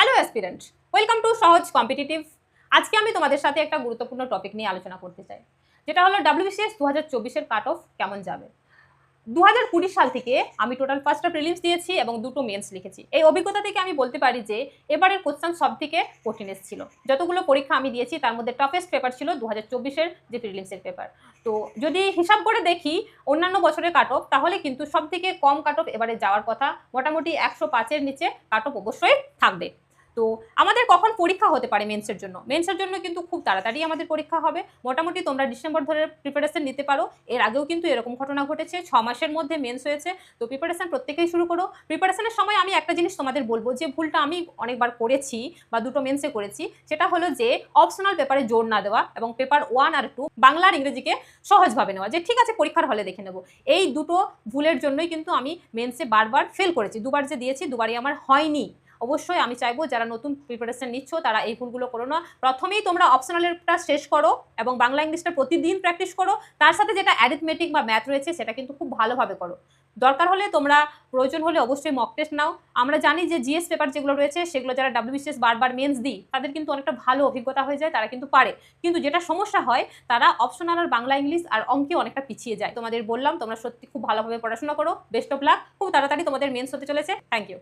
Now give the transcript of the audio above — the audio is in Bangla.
হ্যালো অ্যাসপিরেন্ট, ওয়েলকাম টু সহজ কম্পিটিটিভ। আজকে আমি তোমাদের সাথে একটা গুরুত্বপূর্ণ টপিক নিয়ে আলোচনা করতে চাই, যেটা হলো WBCS 2024-এর কাট অফ কেমন যাবে। 2020 সাল থেকে আমি টোটাল 5টা প্রিলিমস দিয়েছি এবং 2টো মেন্স লিখেছি। এই অভিজ্ঞতা থেকে আমি বলতে পারি যে এবারের কোশ্চেন সব থেকে কঠিন ছিল। যতগুলো পরীক্ষা আমি দিয়েছি তার মধ্যে টাফেস্ট পেপার ছিল 2024-এর যে প্রিলিমসের পেপার। তো যদি হিসাব করে দেখি অন্যান্য বছরের কাট অফ, তাহলে কিন্তু সব থেকে কম কাট অফ এবারে যাওয়ার কথা। মোটামুটি 105-এর নিচে কাট অফ অবশ্যই থাকবে। তো আমাদের কখন পরীক্ষা হতে পারে মেন্সের জন্য? মেন্সের জন্য কিন্তু খুব তাড়াতাড়ি আমাদের পরীক্ষা হবে। মোটামুটি তোমরা ডিসেম্বর ধরে প্রিপারেশন নিতে পারো। এর আগেও কিন্তু এরকম ঘটনা ঘটেছে, 6 মাসের মধ্যে মেন্স হয়েছে। তো প্রিপারেশন প্রত্যেকেই শুরু করো। প্রিপারেশনের সময় আমি একটা জিনিস তোমাদের বলবো, যে ভুলটা আমি অনেকবার করেছি বা 2টো মেন্সে করেছি, সেটা হলো যে অপশনাল পেপারে জোর না দেওয়া এবং পেপার 1 আর 2 বাংলা আর ইংরেজিকে সহজভাবে নেওয়া, যে ঠিক আছে পরীক্ষার হলে দেখে নেব। এই 2টো ভুলের জন্যই কিন্তু আমি মেন্সে বারবার ফেল করেছি। 2বার যে দিয়েছি 2বারই আমার হয়নি। অবশ্যই আমি চাইবো যারা নতুন প্রিপারেশন নিচ্ছ তারা এই ভুলগুলো করো না। প্রথমেই তোমরা অপশনালেরটা শেষ করো এবং বাংলা ইংলিশটা প্রতিদিন প্র্যাকটিস করো। তার সাথে যেটা অ্যারিথমেটিক বা ম্যাথ রয়েছে সেটা কিন্তু খুব ভালোভাবে করো। দরকার হলে তোমরা প্রয়োজন হলে অবশ্যই মক টেস্ট নাও। আমরা জানি যে জিএস পেপার যেগুলো রয়েছে সেগুলো যারা WBCS বারবার মেন্স দিই তাদের কিন্তু অনেকটা ভালো অভিজ্ঞতা হয়ে যায়, তারা কিন্তু পারে। কিন্তু যেটা সমস্যা হয়, তারা অপশনাল আর বাংলা ইংলিশ আর অঙ্কে অনেকটা পিছিয়ে যায়। তোমাদের বললাম তোমরা সত্যি খুব ভালোভাবে পড়াশোনা করো। Best of luck. খুব তাড়াতাড়ি তোমাদের মেন্স হতে চলেছে। Thank you.